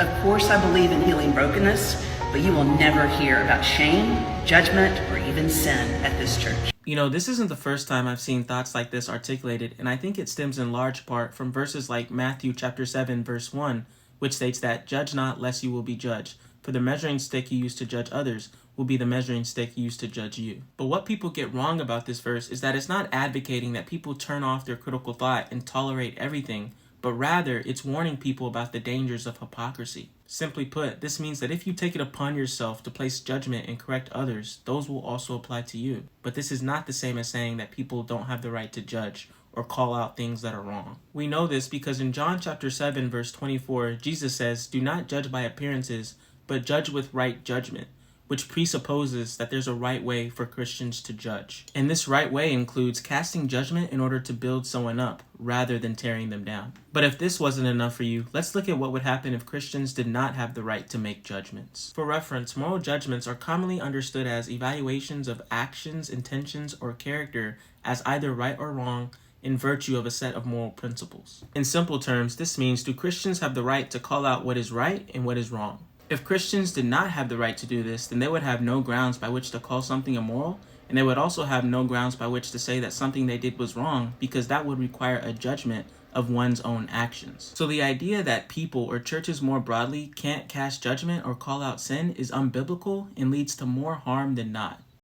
Of course, I believe in healing brokenness, but you will never hear about shame, judgment, or even sin at this church. You know, this isn't the first time I've seen thoughts like this articulated, and I think it stems in large part from verses like Matthew chapter 7, verse 1, which states that, "Judge not, lest you will be judged. For the measuring stick you use to judge others will be the measuring stick used to judge you." But what people get wrong about this verse is that it's not advocating that people turn off their critical thought and tolerate everything, but rather it's warning people about the dangers of hypocrisy. Simply put, this means that if you take it upon yourself to place judgment and correct others, those will also apply to you. But this is not the same as saying that people don't have the right to judge or call out things that are wrong. We know this because in John chapter 7, verse 24, Jesus says, "Do not judge by appearances, but judge with right judgment," which presupposes that there's a right way for Christians to judge. And this right way includes casting judgment in order to build someone up, rather than tearing them down. But if this wasn't enough for you, let's look at what would happen if Christians did not have the right to make judgments. For reference, moral judgments are commonly understood as evaluations of actions, intentions, or character as either right or wrong in virtue of a set of moral principles. In simple terms, this means, do Christians have the right to call out what is right and what is wrong? If Christians did not have the right to do this, then they would have no grounds by which to call something immoral, and they would also have no grounds by which to say that something they did was wrong, because that would require a judgment of one's own actions. So the idea that people or churches more broadly can't cast judgment or call out sin is unbiblical and leads to more harm than not.